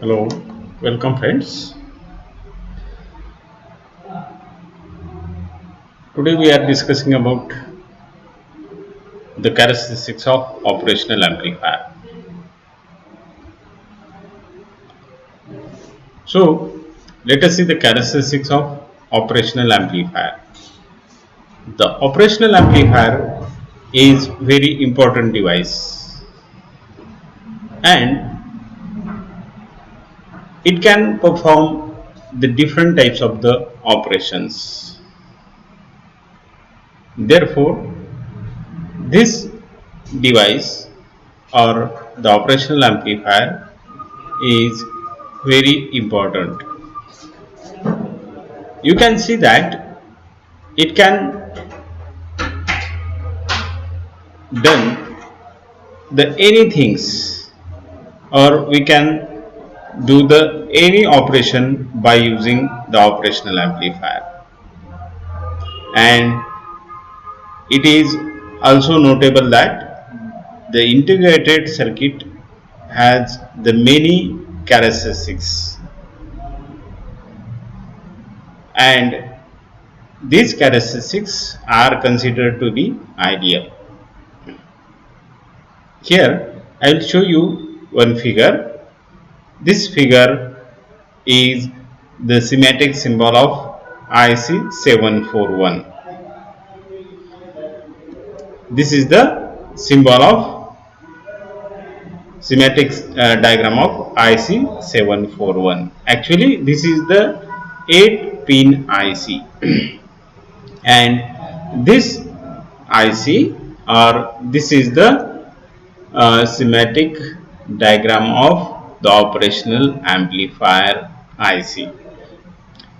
Hello, welcome friends. Today we are discussing about the characteristics of operational amplifier. So let us see the characteristics of operational amplifier. The operational amplifier is very important device and it can perform the different types of the operations. Therefore, this device or the operational amplifier is very important. You can see that it can done the any things, or we can do the any operation by using the operational amplifier. And it is also notable that the integrated circuit has the many characteristics, and these characteristics are considered to be ideal. Here I will show you one figure. This figure is the schematic symbol of IC 741. This is the symbol of schematic diagram of IC 741. Actually, this is the 8 pin IC and this IC, or this is the schematic diagram of the operational amplifier IC.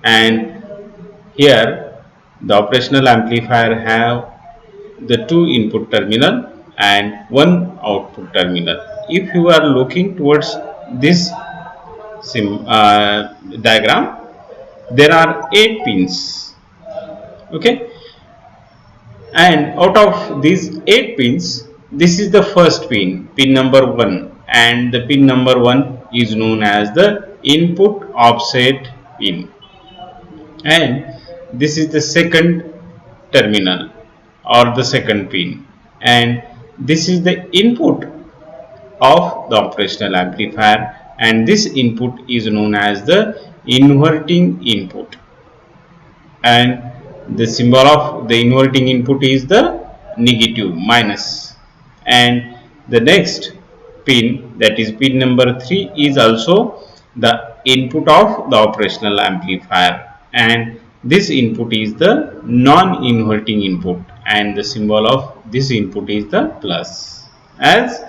And here the operational amplifier have the two input terminal and one output terminal. If you are looking towards this diagram, there are 8 pins. Okay, and out of these 8 pins, this is the first pin, pin number 1, and the pin number 1 is known as the input offset pin, and this is the second terminal or the second pin, and this is the input of the operational amplifier, and this input is known as the inverting input, and the symbol of the inverting input is the negative minus. And the next pin, that is pin number 3, is also the input of the operational amplifier, and this input is the non-inverting input, and the symbol of this input is the plus. As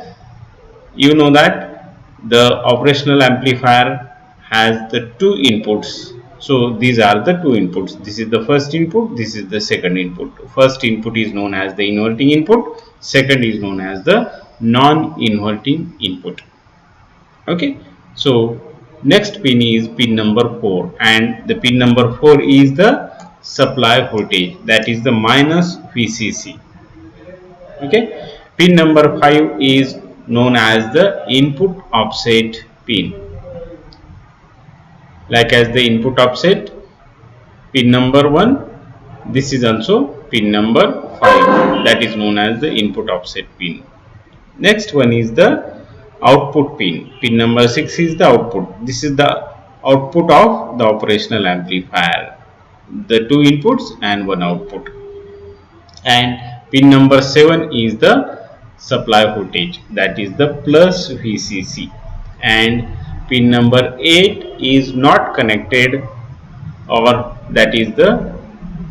you know that the operational amplifier has the two inputs, so these are the two inputs. This is the first input, this is the second input. First input is known as the inverting input, second is known as the non-inverting input. Okay, so next pin is pin number 4, and the pin number 4 is the supply voltage, that is the minus VCC. Okay, pin number 5 is known as the input offset pin. Like as the input offset pin number 1, this is also pin number 5, that is known as the input offset pin. Next one is the output pin. Pin number 6 is the output. This is the output of the operational amplifier, the two inputs and one output. And pin number 7 is the supply voltage, that is the plus VCC, and pin number 8 is not connected, or that is the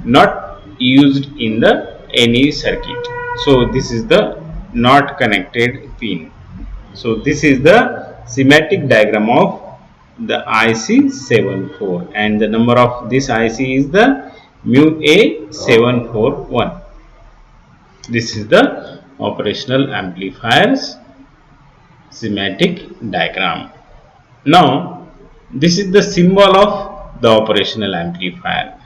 not used in the any circuit. So this is the not connected pin. So this is the schematic diagram of the IC74, and the number of this IC is the mu A741. This is the operational amplifier's schematic diagram. Now, this is the symbol of the operational amplifier.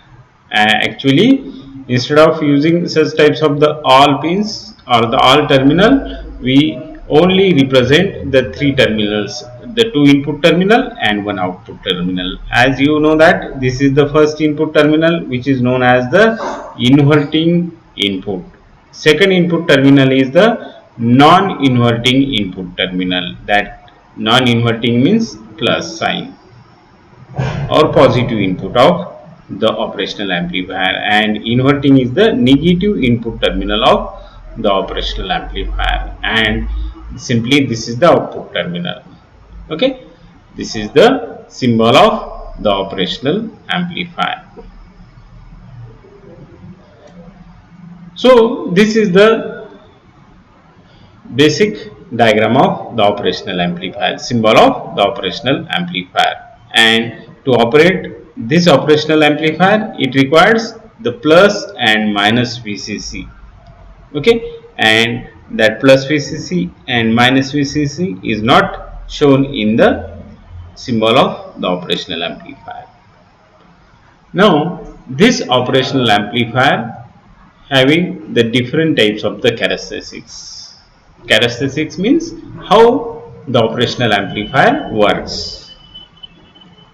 Actually, instead of using such types of the all pins or the all terminal, we only represent the three terminals, the two input terminal and one output terminal. As you know that this is the first input terminal, which is known as the inverting input. Second input terminal is the non-inverting input terminal. That non-inverting means plus sign or positive input of the operational amplifier, and inverting is the negative input terminal of the operational amplifier, and simply this is the output terminal. Okay, this is the symbol of the operational amplifier. So this is the basic diagram of the operational amplifier, symbol of the operational amplifier. And to operate this operational amplifier, it requires the plus and minus VCC. Okay, and that plus VCC and minus VCC is not shown in the symbol of the operational amplifier. Now this operational amplifier having the different types of the characteristics. Characteristics means how the operational amplifier works.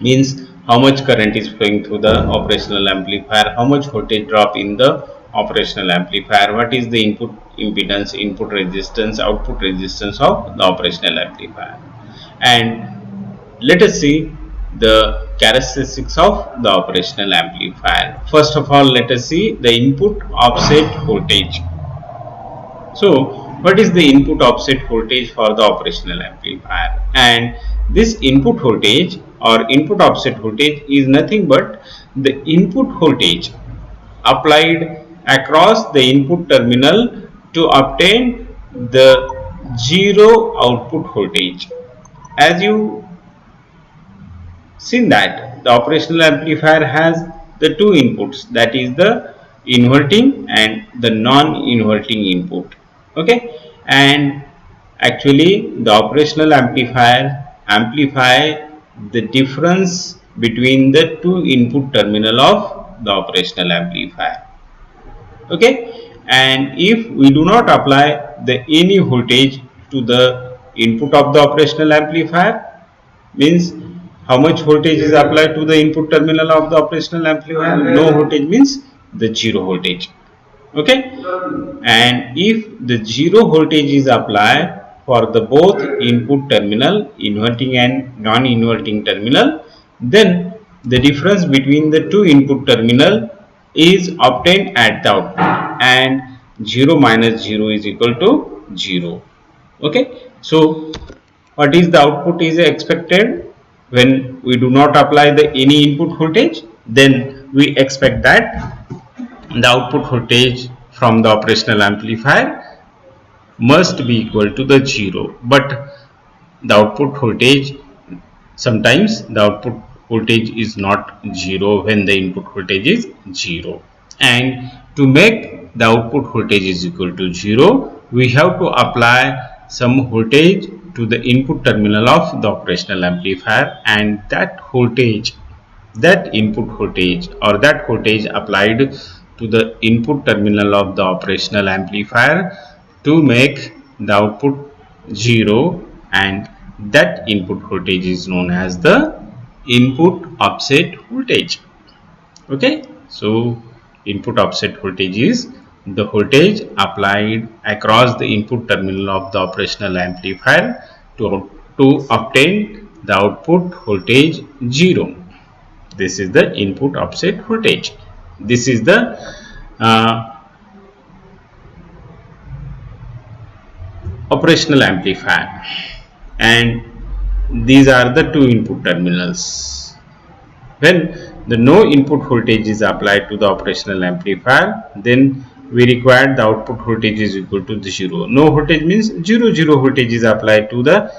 Means how much current is flowing through the operational amplifier, how much voltage drop in the operational amplifier, what is the input impedance, input resistance, output resistance of the operational amplifier. And let us see the characteristics of the operational amplifier. First of all, let us see the input offset voltage. So what is the input offset voltage for the operational amplifier? And this input voltage or input offset voltage is nothing but the input voltage applied across the input terminal to obtain the zero output voltage. As you seen that the operational amplifier has the two inputs, that is the inverting and the non-inverting input. Okay, and actually the operational amplifier amplify the difference between the two input terminal of the operational amplifier. Okay, and if we do not apply the any voltage to the input of the operational amplifier, means how much voltage is applied to the input terminal of the operational amplifier? No voltage means the zero voltage. Okay, and if the zero voltage is applied for the both input terminal, inverting and non-inverting terminal, then the difference between the two input terminal is obtained at the output, and 0 minus 0 is equal to 0. Okay, so what is the output is expected when we do not apply the any input voltage? Then we expect that the output voltage from the operational amplifier must be equal to the 0, but the output voltage, sometimes the output voltage is not 0 when the input voltage is 0, and to make the output voltage is equal to 0, we have to apply some voltage to the input terminal of the operational amplifier, and that voltage, that input voltage or that voltage applied to the input terminal of the operational amplifier to make the output 0, and that input voltage is known as the input offset voltage. Okay, so input offset voltage is the voltage applied across the input terminal of the operational amplifier to obtain the output voltage 0. This is the input offset voltage. This is the operational amplifier, and these are the two input terminals. When the no input voltage is applied to the operational amplifier, then we require the output voltage is equal to 0. No voltage means 0 voltage is applied to the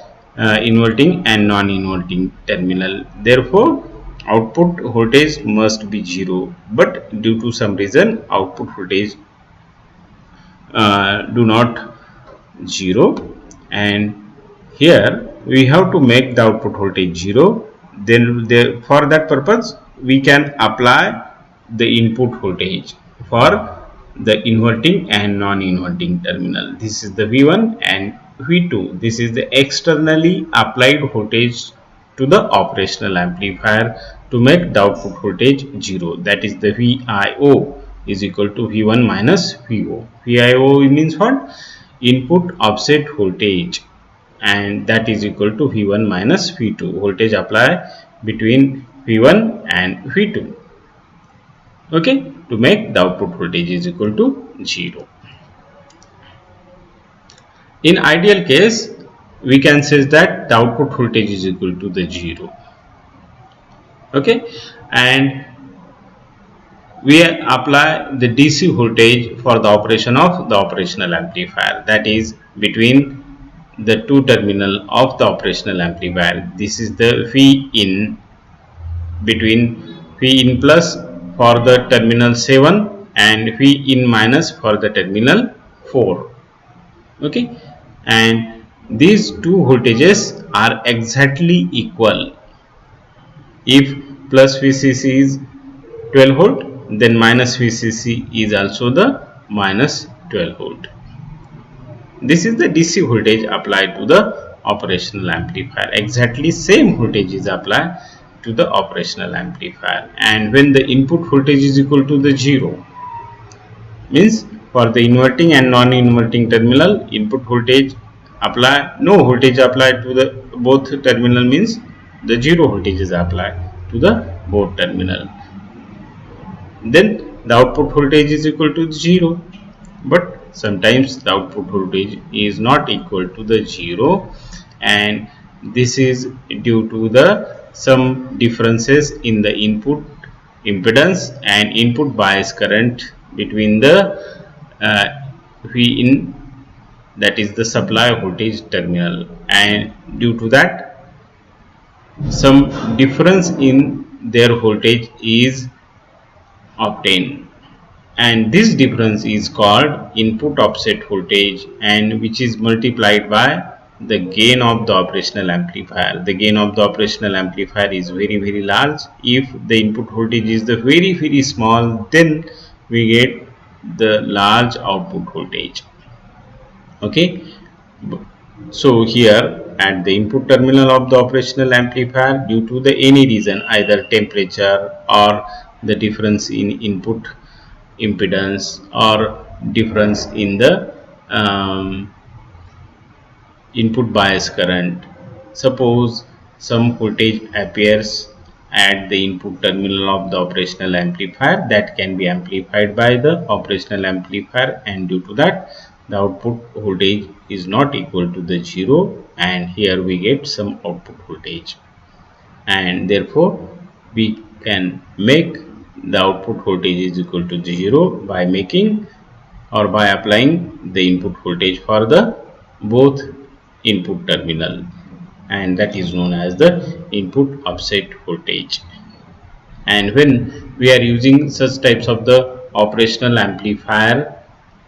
inverting and non-inverting terminal. Therefore output voltage must be 0, but due to some reason output voltage do not 0, and here we have to make the output voltage 0. Then for that purpose we can apply the input voltage for the inverting and non-inverting terminal. This is the V1 and V2. This is the externally applied voltage to the operational amplifier to make the output voltage 0. That is the VIO is equal to V1 minus VO. VIO means what? Input offset voltage, and that is equal to V1 minus V2. Voltage apply between V1 and V2. Okay, to make the output voltage is equal to 0. In ideal case, we can say that the output voltage is equal to the 0. Okay, and we apply the DC voltage for the operation of the operational amplifier, that is between the two terminal of the operational amplifier. This is the V in, between V in plus for the terminal 7 and V in minus for the terminal 4. Okay, and these two voltages are exactly equal. If plus VCC is 12 volt, then minus VCC is also the minus 12 volt. This is the DC voltage applied to the operational amplifier. Exactly same voltage is applied to the operational amplifier, and when the input voltage is equal to the 0, means for the inverting and non-inverting terminal, input voltage apply, no voltage applied to the both terminal, means the 0 voltage is applied to the both terminal. Then the output voltage is equal to 0, but sometimes the output voltage is not equal to the 0, and this is due to the some differences in the input impedance and input bias current between the V in, that is the supply voltage terminal, and due to that some difference in their voltage is obtained, and this difference is called input offset voltage, and which is multiplied by the gain of the operational amplifier. The gain of the operational amplifier is very large. If the input voltage is the very small, then we get the large output voltage. Okay, so here at the input terminal of the operational amplifier, due to the any reason, either temperature or the difference in input impedance or difference in the input bias current, suppose some voltage appears at the input terminal of the operational amplifier, that can be amplified by the operational amplifier, and due to that the output voltage is not equal to the 0, and here we get some output voltage, and therefore we can make the output voltage is equal to 0 by making or by applying the input voltage for the both input terminal, and that is known as the input offset voltage. And when we are using such types of the operational amplifier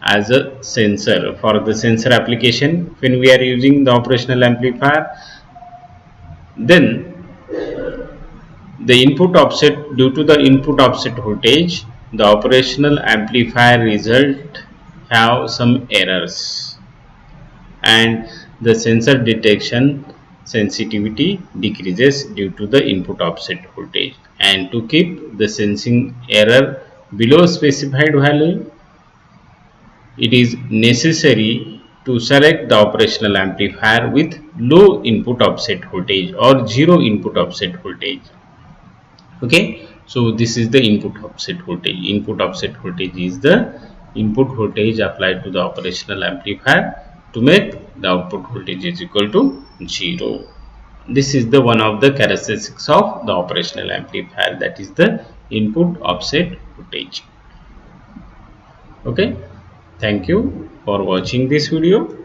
as a sensor, for the sensor application, when we are using the operational amplifier, then the input offset, due to the input offset voltage, the operational amplifier result have some errors, and the sensor detection sensitivity decreases due to the input offset voltage. And to keep the sensing error below specified value, it is necessary to select the operational amplifier with low input offset voltage or zero input offset voltage. Okay, so this is the input offset voltage. Input offset voltage is the input voltage applied to the operational amplifier to make the output voltage is equal to 0. This is the one of the characteristics of the operational amplifier, that is the input offset voltage. Okay, thank you for watching this video.